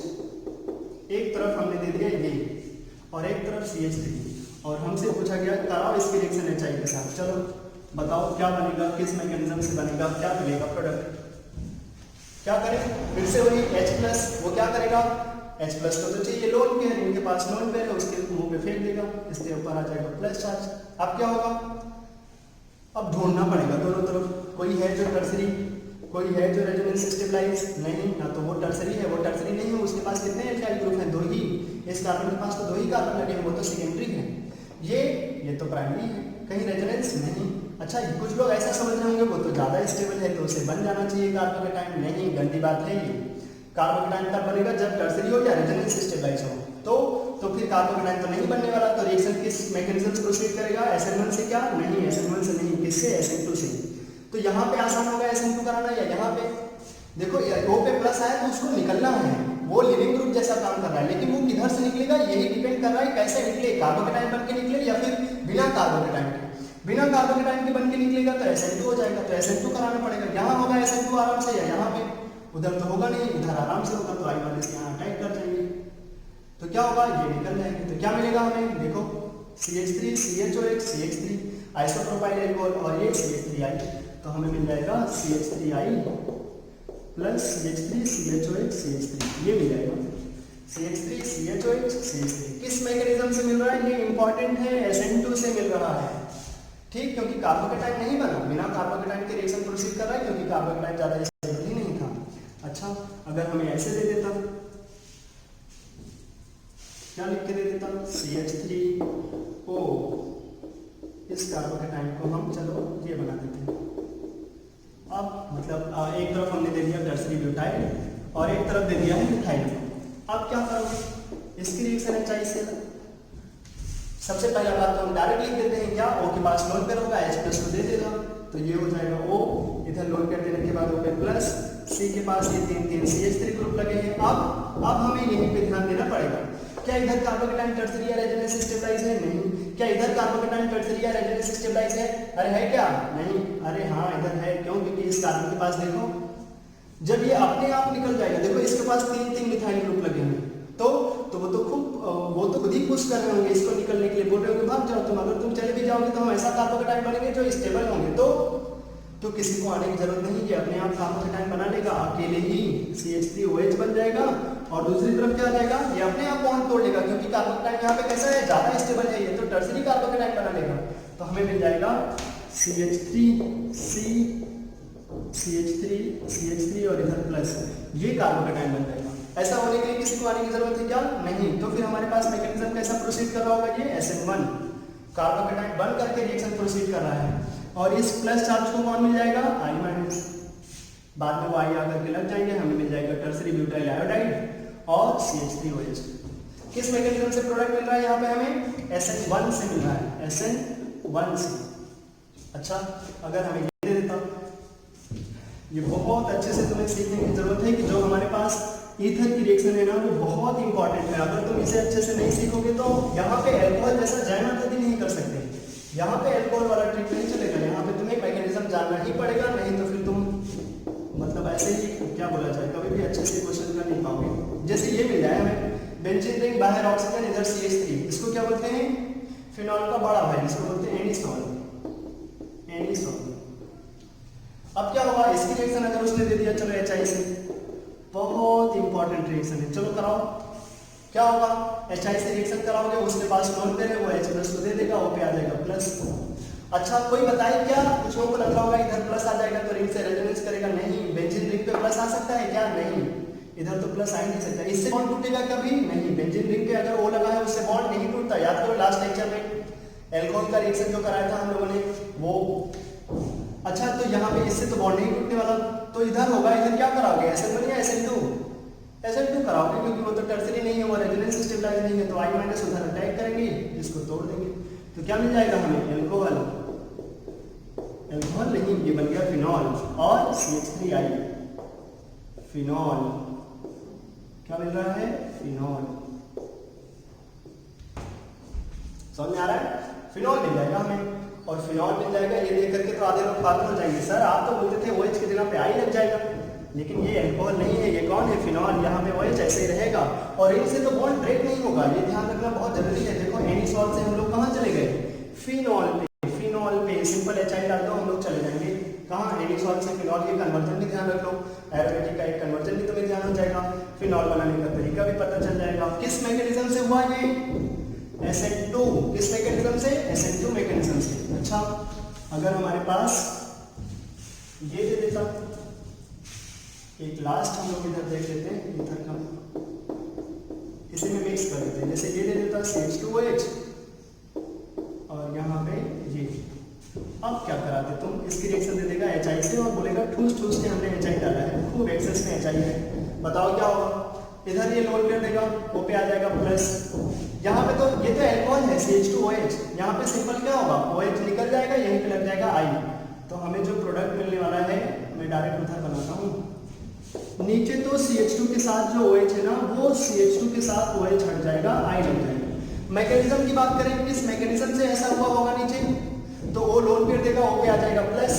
एक तरफ हमने दे दिया ये और एक तरफ CH3, और हमसे पूछा गया कराओ इसकी रिएक्शन HI के साथ। चलो बताओ क्या बनेगा, किस मैकेनिज्म से बनेगा, क्या मिलेगा प्रोडक्ट। क्या करें, फिर से वही H+, वो क्या करेगा, H+ को तो चाहिए लोन पेयर, इनके पास लोन पेयर है, उसके मुंह पे फेंक देगा, इसके ऊपर आ जाएगा प्लस चार्ज। अब क्या होगा, अब ढूंढना पड़ेगा दोनों तरफ, कोई है जो टर्सरी, कोई है जो रेजोनेंस स्टेबलाइज, नहीं ना तो वो टर्सरी है, वो टर्सरी नहीं है, उसके पास कितने एल्काइल ग्रुप हैं, 2 ही, इस कार्बन के पास तो 2 ही कार्बन लगे हैं, वो तो सेकेंडरी है, ये तो प्राइमरी है, कहीं रेजोनेंस नहीं। अच्छा, कुछ लोग ऐसा समझ रहे होंगे वो तो ज्यादा स्टेबल है तो उसे बन जाना चाहिए कार्बोकेटाइन, नहीं, गंदी बात है ये। कार्बोकेटाइन तब बनेगा जब टर्सरी हो या रेजोनेंस स्टेबलाइज हो, तो फिर कार्बोकेटाइन तो नहीं बनने वाला, तो रिएक्शन किस मैकेनिज्म से प्रोसीड करेगा, SN1 से, क्या नहीं, SN1 से नहीं, किससे, SN2 से। तो यहाँ पे आसान होगा SN2 कराना, या यहाँ पे देखो O पे प्लस आया तो उसको निकलना है, वो लिविंग ग्रुप जैसा काम कर रहा है, लेकिन वो किधर से निकलेगा यही डिपेंड कर रहा है कैसे निकले, कार्बोकेटाइन बन के निकले या फिर बिना कार्बोकेटाइन के। बिना कार्बोकेटाइन के बन के निकलेगा तो SN2 हो जाएगा, तो SN2 कराना पड़ेगा। यहाँ होगा SN2 आराम से, या यहाँ पे, उधर तो होगा नहीं, इधर आराम से होगा, तो I- यहाँ अटैक कर जाएंगे, तो क्या होगा, ये निकल जाएंगे। तो क्या मिलेगा हमें, देखो CH3CHOH CH3 आइसोप्रोपाइल एल्कोहल, और ये CH3I, तो हमें मिल जाएगा CH3I प्लस CH3CHOH CH3, ये मिल जाएगा CH3CHOH CH3। किस मैकेनिज्म से मिल रहा है, ये इंपॉर्टेंट है, SN2 से मिल रहा है, ठीक, क्योंकि कार्बोकेटाइन नहीं बना, बिना कार्बोकेटाइन के रिएक्शन प्रोसीड कर रहा है, क्योंकि कार्बोकेटाइन ज्यादा स्टेबल ही नहीं था। अच्छा, अगर हमें ऐसे दे देता, क्या लिख के दे देता, CH3O, इस कार्बोकेटाइन को हम चलो ये बना देते हैं। अब मतलब एक तरफ हमने दे दिया टर्सरी ब्यूटाइल और एक तरफ दे दिया है मिथाइल। अब क्या करोगे, इसकी रिएक्शन HI से, सबसे पहला बात तो हम डायरेक्ट लिख देते हैं, क्या O के पास लोन पेयर होगा, H+ को दे देगा, तो ये हो जाएगा O, इधर लोन पेयर देने के बाद O पे प्लस, C के पास ये 3 CH3 ग्रुप लगे हैं। अब हमें यहीं पे ध्यान देना पड़ेगा, क्या इधर कार्बोकेटाइन टर्सरी या रेजोनेंस स्टेबलाइज है, नहीं, क्या इधर कार्बोकेटाइन टर्सरी या रेजोनेंस स्टेबलाइज है, अरे है क्या, नहीं, अरे हाँ इधर है, क्यों, क्योंकि इस कार्बन के पास देखो जब ये अपने आप निकल जाएगा, देखो इसके पास 3 मिथाइल ग्रुप लगे हैं, तो वो तो खुद ही पुश कर रहे होंगे इसको निकलने के लिए, बोल रहे होंगे भाग जाओ तुम, अगर तुम चले भी जाओगे तो हम ऐसा कार्बोकेटाइन बनेंगे जो स्टेबल होंगे, तो किसी को आने की जरूरत नहीं, ये अपने आप कार्बोकेटाइन बना लेगा, अकेले ही CH3OH बन जाएगा, और दूसरी तरफ क्या आ जाएगा, ये अपने आप बॉन्ड तोड़ लेगा, क्योंकि कार्बोकेटाइन यहाँ पे कैसा है, ज्यादा स्टेबल है, ये तो टर्सरी कार्बोकेटाइन बना लेगा, तो हमें मिल जाएगा CH3 और इधर प्लस, ये कार्बोकेटाइन बन जाएगा। ऐसा होने के लिए किसी को आने की जरूरत है क्या, नहीं, तो फिर हमारे पास मैकेनिज्म कैसा प्रोसीड कर रहा होगा, ये SN1 कार्बोकेटाइन बन करके रिएक्शन प्रोसीड कर रहा है, और इस प्लस चार्ज को कौन मिल जाएगा, I-, बाद में वो I आकर के लग जाएंगे, हमें मिल जाएगा टर्सरी ब्यूटाइल आयोडाइड और CH3OH। किस मैकेनिज्म से प्रोडक्ट मिल रहा है, यहाँ पे हमें SN1 से मिल रहा है, SN1 से। अच्छा, अगर हमें ये दे देता, ये बहुत अच्छे से तुम्हें सीखने की जरूरत है कि जो हमारे पास ईथर की रिएक्शन है ना, वो बहुत इंपॉर्टेंट है, अगर तुम इसे अच्छे से नहीं सीखोगे तो यहाँ पे अल्कोहल जैसा जय माता दी नहीं कर सकते, यहाँ पे अल्कोहल वाला ट्रिक नहीं चलेगा, यहाँ पे तुम्हें मैकेनिज्म जानना ही पड़ेगा, नहीं तो फिर तुम मतलब ऐसे ही क्या बोला जाए, कभी भी अच्छे से क्वेश्चन कर नहीं पाओगे। जैसे ये मिल जाए हमें बेंजीन रिंग बाहर ऑक्सीजन, इधर CH3, इसको क्या बोलते हैं, फिनॉल का बड़ा भाई, जिसको बोलते हैं एनिसॉल। अब क्या होगा, इसकी रिएक्शन अगर उसने दे दिया चलो HI से, बहुत इंपॉर्टेंट रिएक्शन है, चलो कराओ। क्या होगा, HI से रिएक्शन कराओगे, उसके पास लोन पे है, वो H प्लस को दे देगा, O पे आ जाएगा प्लस। अच्छा कोई बताए क्या, कुछ लोगों को लग रहा होगा इधर प्लस आ जाएगा तो रिंग से रेजोनेंस करेगा, नहीं। बेंजीन रिंग पे प्लस आ सकता है क्या, नहीं, इधर तो प्लस आ ही नहीं सकता। इससे बॉन्ड टूटेगा कभी नहीं, बेंजीन रिंग पे अगर O लगा है उससे बॉन्ड नहीं टूटता। याद करो लास्ट लेक्चर में एल्कोहल का रिएक्शन जो कराया था हम लोगों ने वो। अच्छा तो यहाँ पे इससे तो बॉन्ड नहीं टूटने वाला, तो इधर होगा, इधर क्या कराओगे, SN1 या SN2? SN2 कराओगे, क्योंकि वो तो टर्सरी नहीं है, वो रेजोनेंस स्टेबलाइज नहीं है, तो I माइनस उधर अटैक करेंगे, इसको तोड़ देंगे, तो क्या मिल जाएगा हमें, एल्कोहल नहीं, ये बन गया फिनॉल और CH3I, फिनॉल। क्या मिल रहा है, फिनॉल। समझ में आ रहा है, फिनॉल मिल जाएगा हमें, और फिनॉल मिल जाएगा। ये देख करके तो आधे लोग पागल हो जाएंगे, सर आप तो बोलते थे OH के जगह पे I लग जाएगा, लेकिन ये अल्कोहल नहीं है, ये कौन है, फिनॉल। यहाँ पे OH ऐसे ही रहेगा और इनसे तो बॉन्ड ब्रेक नहीं होगा, ये ध्यान रखना बहुत जरूरी है। देखो एनिसॉल से हम लोग कहाँ चले गए, फिनॉल पे, सिंपल HI डाल दो, हम लोग चले जाएंगे कहाँ, एनिसॉल से फिनॉल। ये कन्वर्जन भी ध्यान रख लो, एरोमेटिक का एक कन्वर्जन भी तुम्हें ध्यान हो जाएगा, फिनॉल बनाने का तरीका भी पता चल जाएगा। किस मैकेनिज्म से हुआ ये, SN2, किस मैकेनिज्म से, SN2 मैकेनिज्म से। अच्छा अगर हमारे पास ये दे देता, एक लास्ट हम लोग इधर देख लेते हैं, इधर का इसे में मिक्स कर देते हैं, जैसे ये दे देता CH2OH और यहाँ पे ये। अब क्या कराते तुम, इसकी रिएक्शन दे देगा HI से और बोलेगा ठूस ठूस के हमने HI डाला है, खूब एक्सेस में HI है, बताओ क्या होगा, इधर ये लोड कर देगा, O पे आ जाएगा प्लस। यहाँ पे तो ये तो एल्कोहल है CH2OH, यहाँ पे सिंपल क्या होगा, OH निकल जाएगा, यहीं पे लग जाएगा I। तो हमें जो प्रोडक्ट मिलने वाला है, मैं डायरेक्ट उधर बनाता हूँ, नीचे तो CH2 के साथ जो OH है ना, वो CH2 के साथ OH हट जाएगा, I लग जाएगा। मैकेनिज्म की बात करें, किस मैकेनिज्म से ऐसा हुआ होगा नीचे, तो O लोन कर देगा, O पे आ जाएगा प्लस।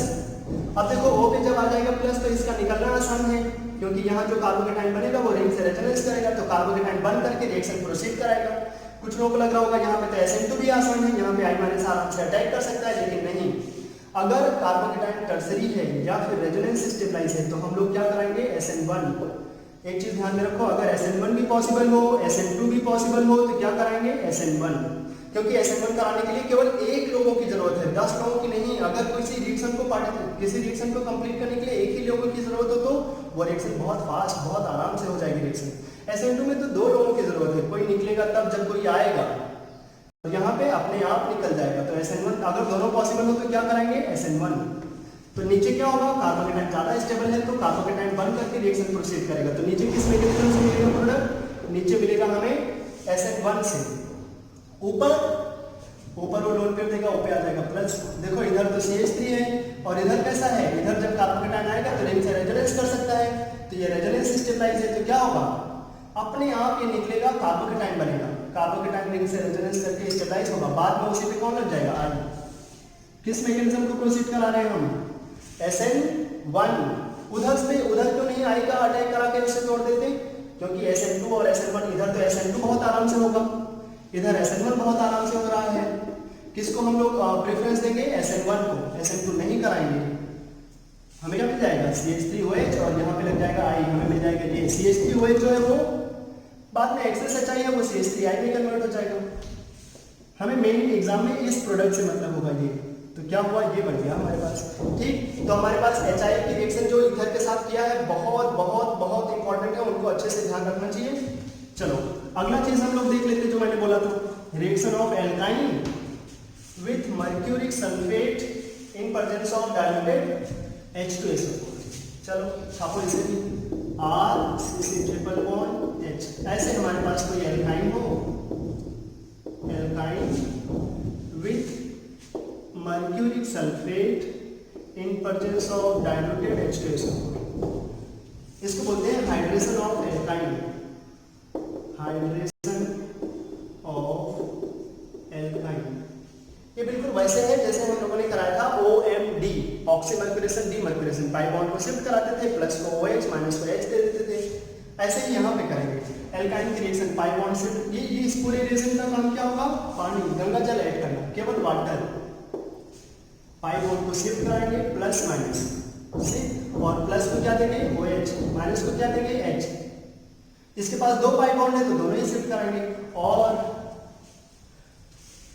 अब देखो O पे जब आ जाएगा प्लस तो इसका निकलना आसान है, क्योंकि यहाँ जो कार्बोकेटाइन बनेगा वो रिंग से रेजोनेंस करेगा, तो कार्बोकेटाइन बंद करके रिएक्शन प्रोसीड कराएगा। कुछ लोगों को लग रहा होगा यहाँ पे तो SN2 भी आसान है, यहाँ पे I माइनस आराम से अटैक कर सकता है, लेकिन नहीं। अगर कार्बोकेटाइन टर्सरी है या फिर रेजोनेंस स्टेबलाइज है तो हम लोग क्या कराएंगे, SN1। एक चीज ध्यान में रखो, अगर SN1 भी पॉसिबल हो, SN2 भी पॉसिबल हो, तो क्या कराएंगे, SN1, क्योंकि SN1 कराने के लिए केवल एक लोगों की जरूरत है, 10 लोगों की नहीं। अगर किसी रिएक्शन को कंप्लीट करने के लिए एक ही लोगों की जरूरत हो तो वो रिएक्शन बहुत फास्ट, बहुत आराम से हो जाएगी रिएक्शन। SN2 में तो 2 लोगों की जरूरत है, कोई निकलेगा तब जब कोई आएगा, तो यहाँ पे अपने आप निकल जाएगा। तो SN1 अगर दोनों पॉसिबल हो तो क्या कराएंगे, SN1। तो नीचे क्या होगा, कार्बोकेटाइन ज्यादा स्टेबल है तो कार्बोकेटाइन बंद करके रिएक्शन प्रोसीड करेगा। तो नीचे किस मैकेनिज्म से मिलेगा प्रोडक्ट, नीचे मिलेगा हमें SN1 से। ऊपर वो लोड कर देगा, ऊपर आ जाएगा प्लस। देखो इधर तो CH3 है और इधर कैसा है, इधर जब कार्बोकेटाइन आएगा तो रिंग से रेजोनेंस कर सकता है, तो ये रेजोनेंस स्टेबलाइज है, तो क्या होगा, अपने आप ये निकलेगा, कार्बोकेटाइन बनेगा, कार्बोकेटाइन रिंग से रेजोनेंस करके स्टेबलाइज होगा, बाद में उसी पे कौन लग जाएगा, I। किस मैकेनिज्म को प्रोसीड करा रहे हैं हम, SN1। उधर क्यों नहीं I का अटैक करा के उसे तोड़ देते, क्योंकि SN2 और SN1, इधर तो SN2 बहुत आराम से होगा, इधर SN1 बहुत आराम से हो रहा है। किसको हम लोग प्रेफरेंस देंगे, SN1 को, SN2 नहीं कराएंगे। हमें क्या मिल जाएगा, CH3OH और यहाँ पे लग जाएगा I, हमें मिल जाएगा ये CH3OH जो है वो बाद में एक्सेस HI है, वो CH3I में कन्वर्ट हो जाएगा। हमें मेन एग्जाम में इस प्रोडक्ट से मतलब होगा ये, तो क्या हुआ, ये बन गया हमारे पास, ठीक। तो हमारे पास HI की रिएक्शन जो इधर के साथ किया है बहुत बहुत बहुत इंपॉर्टेंट है, उनको अच्छे से ध्यान रखना चाहिए। चलो अगला चीज हम लोग देख लेते हैं, जो मैंने बोला था, reaction of alkyne with mercuric sulphate in presence of diluted H2SO4। चलो छापो इसे भी, R≡CC≡H। ऐसे हमारे पास कोई एल्काइन हो, alkyne with mercuric sulphate in presence of diluted H2SO4, इसको बोलते हैं hydration of alkyne, hydration of alkyne. ये बिल्कुल वैसे है जैसे हम लोगों ने कराया था OMD, oxymercuration demercuration, pi bond को शिफ्ट कराते थे, प्लस को OH माइनस को H दे देते थे, ऐसे ही यहाँ पे करेंगे। एल्काइन की रिएक्शन पाई बॉन्ड शिफ्ट, ये इस पूरे रिएक्शन का काम क्या होगा, पानी, गंगा जल ऐड करना। केवल वाटर। पाई बॉन्ड को शिफ्ट कराएंगे प्लस माइनस से, और प्लस को क्या देंगे OH, माइनस को क्या देंगे H। इसके पास दो पाई बॉन्ड है तो दोनों ही शिफ्ट कराएंगे। और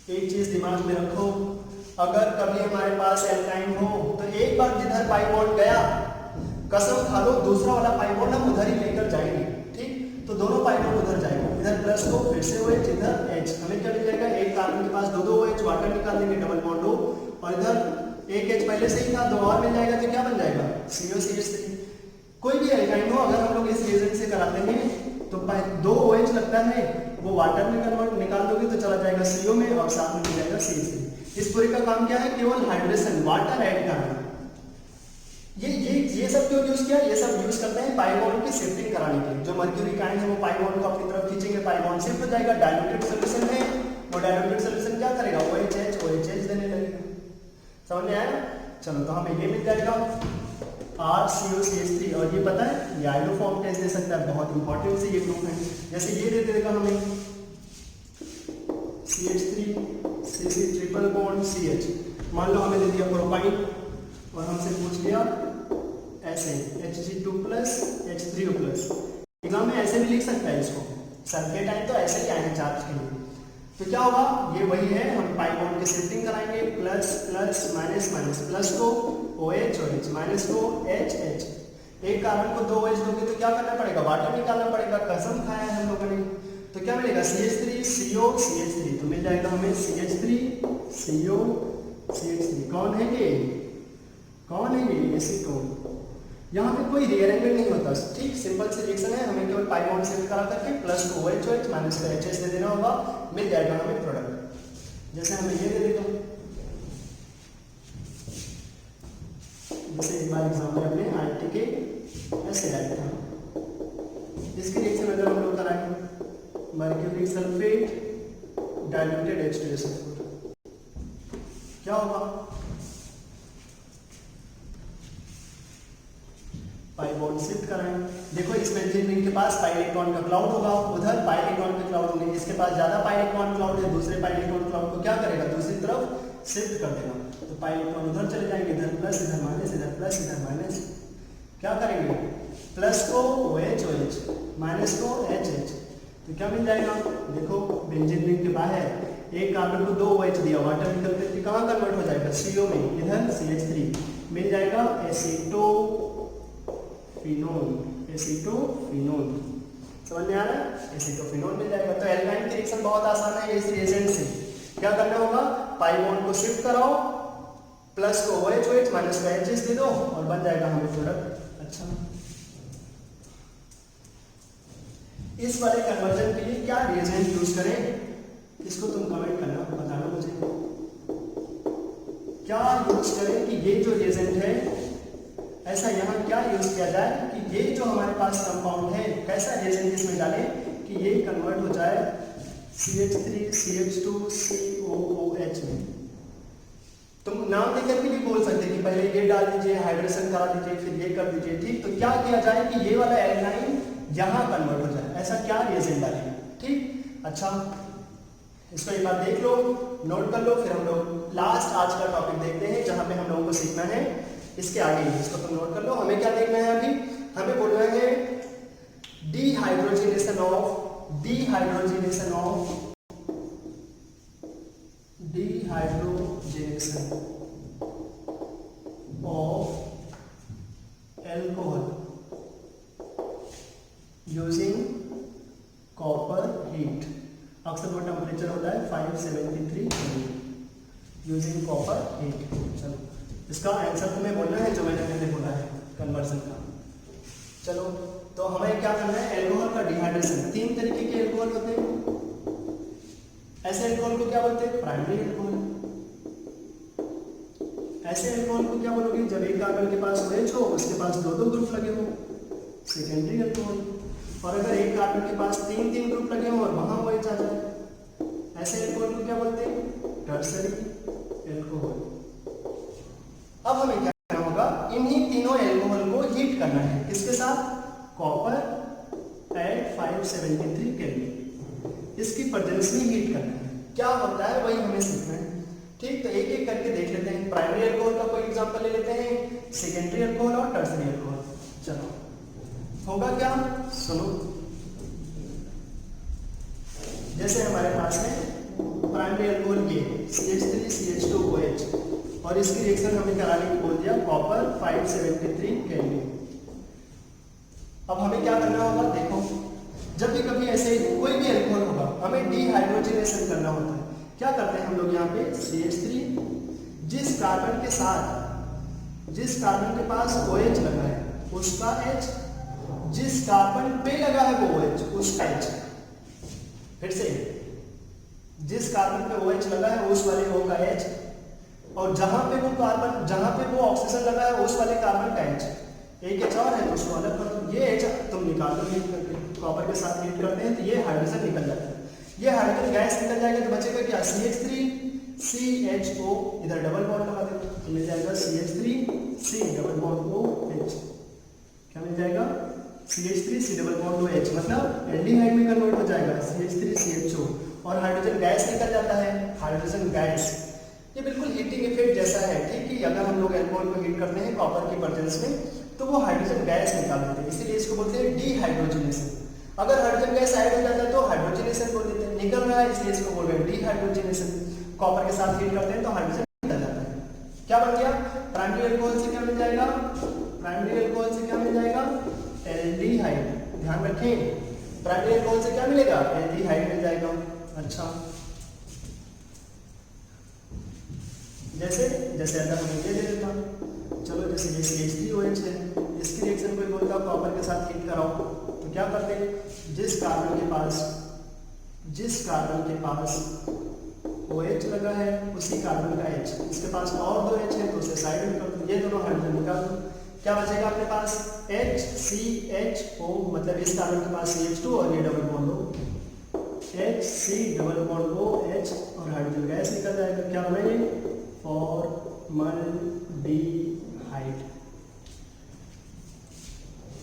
एक चीज दिमाग में रखो, अगर कभी हमारे पास एल्काइन हो तो एक बार जिधर पाई बॉन्ड गया, कसम खा लो दूसरा वाला पाई बॉन्ड हम उधर ही लेकर जाएंगे, ठीक। तो दोनों पाई बॉन्ड उधर जाएंगे, इधर प्लस को फिर से OH, इधर H। हमें क्या मिल जाएगा, एक कार्बन के पास दो दो OH, वाटर निकाल देंगे डबल बॉन्ड हो, और इधर एक H पहले से ही था, दो और मिल जाएगा तो क्या बन जाएगा COCH3। कोई भी एल्काइन हो अगर हम लोग इस रिएजेंट से कराते हैं तो दो OH लगता है, वो वाटर में कन्वर्ट निकाल दोगे तो चला जाएगा CO में, और साथ में मिल जाएगा CH3। इस पूरे का काम क्या है, केवल हाइड्रेशन, वाटर ऐड करना। ये सब क्यों यूज किया, ये सब यूज करते हैं पाई बॉन्ड की शिफ्टिंग कराने के लिए। जो मर्क्यूरी का है वो पाई बॉन्ड को अपनी तरफ खींचेंगे, पाई बॉन्ड शिफ्ट हो जाएगा, डाइल्यूटेड सॉल्यूशन है, वो डाइल्यूटेड सॉल्यूशन क्या करेगा, OH देने लगेगा। समझ में आया? चलो तो हमें ये मिल जाएगा RCOCH3, और ये पता है ये आइलो फॉर्म टेस्ट दे सकता है, बहुत इंपॉर्टेंट से ये ग्रुप है। जैसे ये दे देगा हमें CH3 CC triple bond CH, मान लो हमें दे दिया प्रोपाइन और हमसे पूछ लिया ऐसे Hg2+ H3O+। एग्जाम में ऐसे भी लिख सकता है इसको, सर्किट टाइम तो ऐसे ही आएंगे चार्ज के लिए। तो क्या होगा, ये वही है, हम पाई बॉन्ड की शिफ्टिंग कराएंगे, plus plus minus minus, plus को OH OH, माइनस को H H। एक कार्बन को दो OH दोगे तो क्या करना पड़ेगा, वाटर निकालना पड़ेगा, कसम खाया है हम लोगों ने। तो क्या मिलेगा CH3 CO CH3, तो मिल जाएगा हमें CH3 CO CH3। कौन है ये, कौन है ये, एसीटोन। यहाँ पे कोई रीअरेंजमेंट नहीं होता, ठीक, सिंपल सी रिएक्शन है। हमें केवल पाई बॉन्ड शिफ्ट करा करके प्लस को OH OH, माइनस को HS दे देना होगा, मिल जाएगा हमें प्रोडक्ट। जैसे हमें ये दे देता हूँ, जैसे एक बार एग्जाम में अपने RT के ऐसे आया था, इसके रिएक्शन अगर हम लोग कराएंगे, मर्क्यूरी सल्फेट डाइल्यूटेड H2SO4, क्या होगा, पाई बॉन्ड शिफ्ट कराएं। देखो इस बेंजीन रिंग के पास पाई इलेक्ट्रॉन का क्लाउड होगा, उधर पाई इलेक्ट्रॉन के क्लाउड होंगे, इसके पास ज्यादा पाई इलेक्ट्रॉन क्लाउड है, दूसरे पाई इलेक्ट्रॉन क्लाउड को क्या करेगा, दूसरी तरफ शिफ्ट कर देगा। तो पाई इलेक्ट्रॉन उधर चले जाएंगे, इधर प्लस इधर माइनस, इधर प्लस इधर माइनस, क्या करेंगे, प्लस को OH OH, माइनस को H H। तो क्या मिल जाएगा, देखो बेंजीन रिंग के बाहर एक कार्बन को दो OH दिया, वाटर निकल करके कहाँ कन्वर्ट हो जाएगा, CO में, इधर CH3 मिल जाएगा एसीटोफिनोल। समझ में आ रहा है, एसीटोफिनोल मिल जाएगा। तो एल्काइन की रिएक्शन बहुत आसान है इस रिएजेंट से। क्या करना होगा, पाई बॉन्ड को शिफ्ट कराओ, प्लस को OH OH, माइनस को HH दे दो, और बन जाएगा हमें प्रोडक्ट। अच्छा, इस वाले कन्वर्जन के लिए क्या रिएजेंट यूज करें, इसको तुम कमेंट करना, बताना मुझे क्या यूज करें कि ये जो रिएजेंट है ऐसा यहाँ क्या यूज किया जाए कि ये जो हमारे पास कंपाउंड है कैसा रिएजेंट इसमें डालें कि ये कन्वर्ट हो जाए CH3 CH2 COOH में। तुम नाम देकर भी बोल सकते कि पहले ये डाल दीजिए, हाइड्रेशन करा दीजिए, फिर ये कर दीजिए, ठीक। तो क्या किया जाए कि ये वाला एल्काइन यहाँ कन्वर्ट हो जाए, ऐसा क्या रिएजेंट डालें, ठीक। अच्छा, इसको एक बार देख लो, नोट कर लो, फिर हम लोग लास्ट आज का टॉपिक देखते हैं जहां पे हम लोगों को सीखना है इसके आगे। इसको तुम नोट कर लो, हमें क्या देखना है अभी, हमें बोलना है dehydrogenation of alcohol using copper heat. अक्सर वो टेम्परेचर होता है 573 यूजिंग कॉपर हीट। चलो इसका आंसर तुम्हें बोलना है जो मैंने पहले बोला है कन्वर्जन का। चलो तो हमें क्या करना है, एल्कोहल का डिहाइड्रेशन। तीन तरीके के एल्कोहल होते हैं। ऐसे एल्कोहल को क्या बोलते हैं, प्राइमरी एल्कोहल। ऐसे एल्कोहल को क्या बोलोगे, जब एक कार्बन के पास OH हो उसके पास दो दो ग्रुप लगे हो, सेकेंडरी एल्कोहल। और अगर एक कार्बन के पास तीन तीन ग्रुप लगे हो और वहां OH आ जाए, ऐसे एल्कोहल को क्या बोलते हैं, टर्सरी एल्कोहल। अब हमें क्या करना होगा, इन्हीं तीनों एल्कोहल को हीट करना है। किसके साथ, कॉपर एट 573 केल्विन। इसकी प्रेजेंस में हीट करना है। क्या होता है वही हमें सीखना है। ठीक, तो एक एक करके देख लेते हैं। प्राइमरी अल्कोहल का कोई एग्जांपल ले लेते हैं, सेकेंडरी अल्कोहल और टर्सरी अल्कोहल। चलो होगा क्या, सुनो। जैसे हमारे पास है प्राइमरी अल्कोहल ये CH3CH2OH और इसकी रिएक्शन हमें कराने को बोल दिया कॉपर 573 केल्विन। अब हमें क्या करना होगा, देखो जब भी कभी ऐसे कोई भी अल्कोहल होगा हमें डीहाइड्रोजनेशन करना होता है। क्या करते हैं हम लोग यहाँ पे CH3 जिस कार्बन के पास OH लगा है उसका H, जिस कार्बन पे लगा है वो OH उसका H। फिर से जिस कार्बन पे OH लगा है उस वाले O का H, और जहां पे वो ऑक्सीजन लगा है उस वाले कार्बन का H। एक H और है तो उसको अलग कर दो। ये H तुम निकाल दो, हीट करके कॉपर के साथ हीट करते हैं तो ये हाइड्रोजन निकल जाता है। ये हाइड्रोजन गैस निकल जाएगा तो बचेगा क्या, CH3CHO, इधर डबल बॉन्ड लगा दो तो मिल जाएगा CH3C डबल बॉन्ड OH। क्या मिल जाएगा, CH3C डबल बॉन्ड OH, मतलब एल्डिहाइड में कन्वर्ट हो जाएगा CH3CHO और हाइड्रोजन गैस निकल जाता है। हाइड्रोजन गैस ये बिल्कुल हीटिंग इफेक्ट जैसा है, ठीक है। अगर हम लोग अल्कोहल को हीट करते हैं कॉपर की प्रेजेंस में तो वो हाइड्रोजन गैस निकाल देते हैं, इसीलिए इसको बोलते हैं डीहाइड्रोजनेशन। अगर हाइड्रोजन गैस ऐड हो जाता है तो हाइड्रोजनेशन बोल देते हैं, निकल रहा है इसलिए इसको बोल रहे हैं डीहाइड्रोजनेशन। कॉपर के साथ हीट करते हैं तो हाइड्रोजन निकल जाता है। क्या बन गया, प्राइमरी अल्कोहल से क्या मिल जाएगा, प्राइमरी अल्कोहल से क्या मिल जाएगा, एल्डिहाइड। ध्यान रखें, प्राइमरी अल्कोहल से क्या मिलेगा, एल्डिहाइड मिल जाएगा। अच्छा, जैसे अगर हम ये ले लेता, चलो जैसे ये CH3OH है, इसकी रिएक्शन कोई बोलता कॉपर के साथ हीट कराओ तो क्या करते हैं, जिस कार्बन के पास OH लगा है उसी कार्बन का H, इसके पास और दो H है तो उसे साइड में कर दो, ये दोनों हाइड्रोजन निकाल दो। क्या बचेगा अपने पास, HCHO, मतलब इस कार्बन के पास CH2 और ये double bond O, HC double bond OH और हाइड्रोजन गैस निकल जाएगा। क्या बनेगा, फॉर्मल्डिहाइड।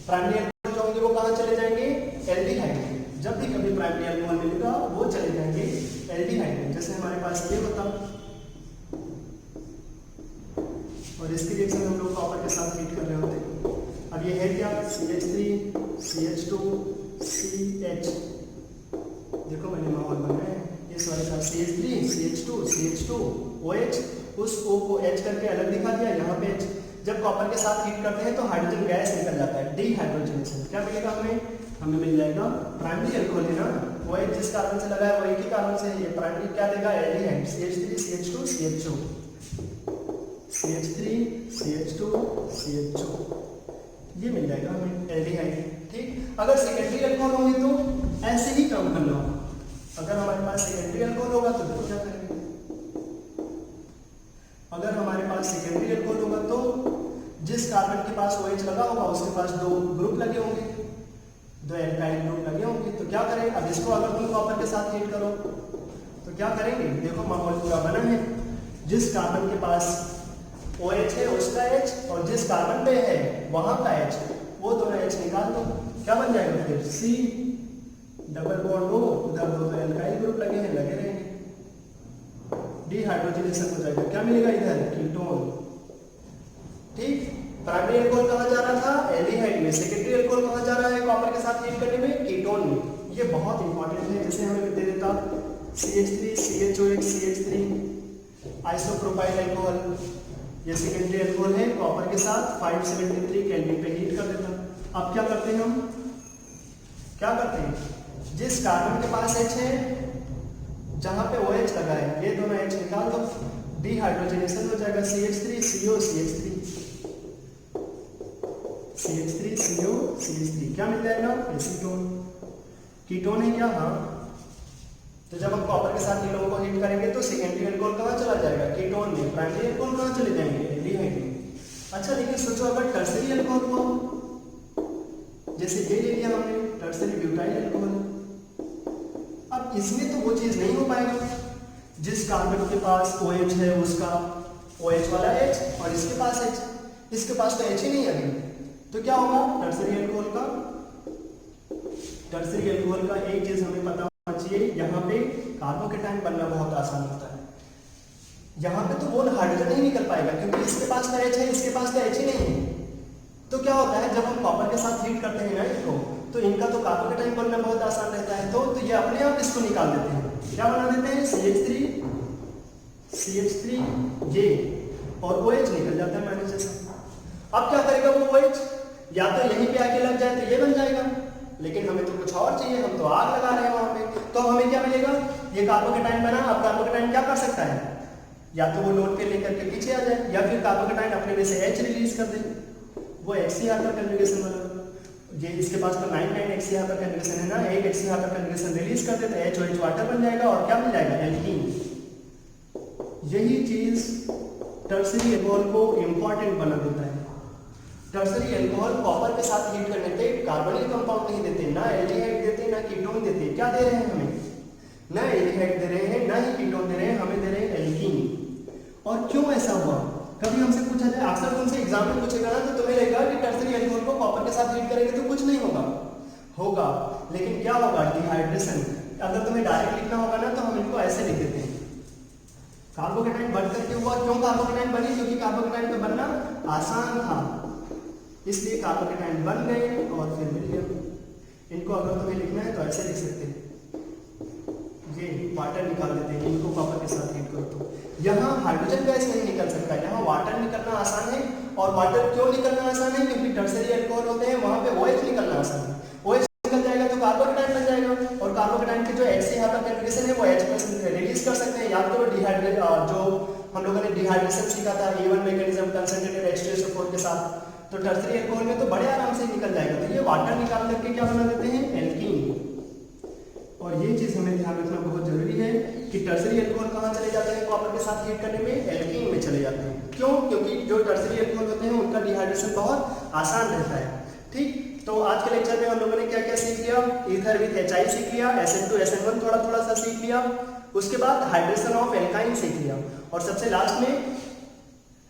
प्राइमरी अल्कोहल जो होंगे वो कहां चले जाएंगे, एल्डिहाइड में। जब भी कभी प्राइमरी अल्कोहल मिलेगा वो चले जाएंगे एल्डिहाइड में। जैसे हमारे पास ये होता और इसकी रिएक्शन हम लोग कॉपर के साथ हीट कर रहे होते। अब ये है क्या, CH3CH2CH, देखो मैंने माहौल बनाया है, इस वाले का CH3CH2CH2OH, उस O को H करके अलग दिखा दिया, यहाँ पे H। जब कॉपर के साथ हीट करते हैं तो हाइड्रोजन गैस निकल जाता है, डीहाइड्रोजनेशन। क्या मिलेगा हमें मिल जाएगा प्राइमरी अल्कोहल है ना, OH जिस कार्बन से लगा है वो एक ही कार्बन से है, ये प्राइमरी क्या देगा, एल्डिहाइड, CH3CH2CHO, CH3CH2CHO, ये मिल जाएगा हमें एल्डिहाइड। ठीक, अगर सेकेंडरी अल्कोहल होंगे तो ऐसे ही काम करना होगा। अगर हमारे पास सेकेंडरी अल्कोहल होगा तो देखो क्या करेंगे, अगर हमारे पास सेकेंडरी अल्कोहल होगा तो जिस कार्बन के पास OH लगा होगा उसके पास दो ग्रुप लगे होंगे, दो एल्काइल ग्रुप लगे होंगे, तो क्या करें, अब इसको अगर तुम कॉपर के साथ हीट करो तो क्या करेंगे, देखो माहौल पूरा बना है, जिस कार्बन के पास OH है उसका H और जिस कार्बन पे है वहां का H, वो दोनों H निकाल दो। क्या बन जाएगा फिर, C डबल बॉन्ड O, उधर दो एल्काइल ग्रुप लगे हैं, लगे रहेंगे, डीहाइड्रोजनेशन हो जाएगा। क्या मिलेगा इधर, कीटोन। ठीक, प्राइमरी अल्कोहल कहां जा रहा था, एल्डिहाइड में। सेकेंडरी अल्कोहल कहां जा रहा है, कॉपर के साथ हीट करने में, कीटोन में। ये बहुत इंपॉर्टेंट है, जैसे हमें दे देता CH3CHOH CH3 आइसोप्रोपाइल अल्कोहल, ये सेकेंडरी अल्कोहल है, कॉपर के साथ 573 केल्विन पे हीट कर देता। अब क्या करते हैं हम, क्या करते हैं, जिस कार्बन के पास H है जहां पे OH लगा है ये दोनों H निकाल दो, डीहाइड्रोजनेशन हो जाएगा, CH3CO CH3 CH3CO CH3, क्या मिल जाएगा, एसीटोन। कीटोन है क्या, हाँ। तो जब हम कॉपर के साथ इन लोगों को हीट करेंगे तो सेकेंडरी अल्कोहल कहां चला जाएगा, कीटोन में। प्राइमरी अल्कोहल कहां चले जाएंगे, एल्डिहाइड में। अच्छा, लेकिन सोचो अगर टर्सरी अल्कोहल हुआ, जैसे ये ले लिया हमने टर्सरी ब्यूटाइल अल्कोहल, अब इसमें तो वो चीज नहीं हो पाएगा, जिस कार्बन के पास OH है उसका OH वाला H और इसके पास H, इसके पास तो H ही नहीं है अभी, तो क्या होगा, टर्सरी अल्कोहल का एक चीज हमें पता होना चाहिए, यहाँ पे कार्बोकेटाइन बनना बहुत आसान होता है। यहाँ पे तो वो हाइड्रोजन नहीं निकल पाएगा क्योंकि इसके पास तो H है, इसके पास तो H ही नहीं है। तो क्या होता है जब हम कॉपर के साथ हीट करते हैं ना इनको, तो इनका तो कार्बोकेटाइन बनना बहुत आसान रहता है, तो ये अपने आप इसको निकाल देते हैं। क्या बना देते हैं? CH3 ये, और OH निकल जाता है माइनस जैसा। अब क्या करेगा वो OH? या तो यहीं पे आके लग जाए तो ये बन जाएगा, लेकिन हमें तो कुछ और चाहिए, हम तो आग लगा रहे हैं वहां पे। तो हमें क्या मिलेगा? ये कार्बोकेटाइन बना। अब कार्बोकेटाइन क्या कर सकता है? या तो वो लोड पे लेकर के पीछे आ जाए, या फिर कार्बोकेटाइन अपने में से H रिलीज कर दे, वो HCl पर कन्जुगेशन बना। ये इसके पास तो 9 HCl पर कन्जुगेशन है ना, एक HCl पर कन्जुगेशन रिलीज कर दे तो HOH वाटर बन जाएगा, और क्या बन जाएगा? एल्कीन। यही चीज टर्सरी एल्कोहल को इंपॉर्टेंट बना देता है। टर्सरी एल्कोहल कॉपर के साथ हीट करने पे कार्बोनिल कंपाउंड नहीं देते, ना एल्डिहाइड देते, ना कीटोन देते। क्या दे रहे हैं हमें? ना एल्डिहाइड दे रहे हैं, ना ही कीटोन दे रहे हैं, हमें दे रहे हैं एल्कीन। और क्यों ऐसा हुआ? कभी हमसे पूछा जाए, अक्सर तुमसे एग्जाम में पूछेगा ना, तो तुम्हें लगेगा कि टर्सरी एल्कोहल को कॉपर के साथ हीट करेंगे तो कुछ नहीं होगा, लेकिन क्या होगा? डिहाइड्रेशन। अगर तुम्हें डायरेक्ट लिखना होगा ना तो हम इनको ऐसे लिख देते हैं, कार्बोकेटाइन बढ़ करके हुआ। क्यों कार्बोकेटाइन बनी? क्योंकि कार्बोकेटाइन पे बनना आसान था, इसलिए कार्बोकेटाइन बन गए और फिर मिल गया। इनको अगर तुम्हें लिखना है तो ऐसे लिख सकते हैं, ये वाटर निकाल देते हैं, इनको कॉपर के साथ हीट करो तो यहाँ हाइड्रोजन गैस नहीं निकल सकता, यहाँ वाटर निकलना आसान है। और वाटर क्यों निकलना आसान है? क्योंकि टर्सरी अल्कोहल होते हैं, वहां पे OH निकलना आसान है। OH निकल जाएगा तो कार्बोकेटाइन बन जाएगा, और कार्बोकेटाइन के जो HCl पर कन्जुगेशन है वो H+ रिलीज कर सकते हैं। याद करो डिहाइड्रेट, जो हम लोगों ने डिहाइड्रेशन सीखा था, A1 मैकेनिज्म कंसंट्रेटेड H2SO4 के साथ, तो टर्सरी अल्कोहल में तो बड़े आराम से निकल जाएगा। तो ये वाटर निकाल करके क्या बना देते हैं? एल्कीन। और ये चीज हमें ध्यान रखना बहुत जरूरी है कि टर्सरी अल्कोहल कहाँ चले जाते हैं कॉपर के साथ हीट करने में? एल्कीन में चले जाते हैं। क्यों? क्योंकि जो टर्सरी अल्कोहल होते हैं उनका डिहाइड्रेशन बहुत आसान रहता है। ठीक, तो आज के लेक्चर में हम लोगों ने क्या क्या सीख लिया? ईथर विथ HI सीख लिया, SN2 SN1 थोड़ा थोड़ा सा सीख लिया, उसके बाद हाइड्रेशन ऑफ एल्काइन सीख लिया, और सबसे लास्ट में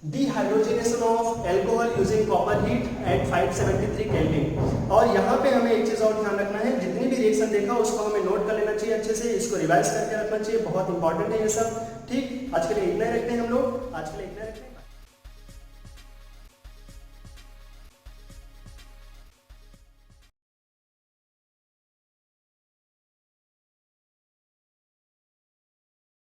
dehydrogenation of alcohol using copper heat at 573 kelvin. और यहाँ पे हमें एक चीज और ध्यान रखना है, जितनी भी रिएक्शन देखा उसको हमें नोट कर लेना चाहिए अच्छे से, इसको रिवाइज करके रखना चाहिए, बहुत इंपॉर्टेंट है ये सब। ठीक, आज के लिए इतना ही रखते हैं हम लोग, आज के लिए इतना ही रखते हैं।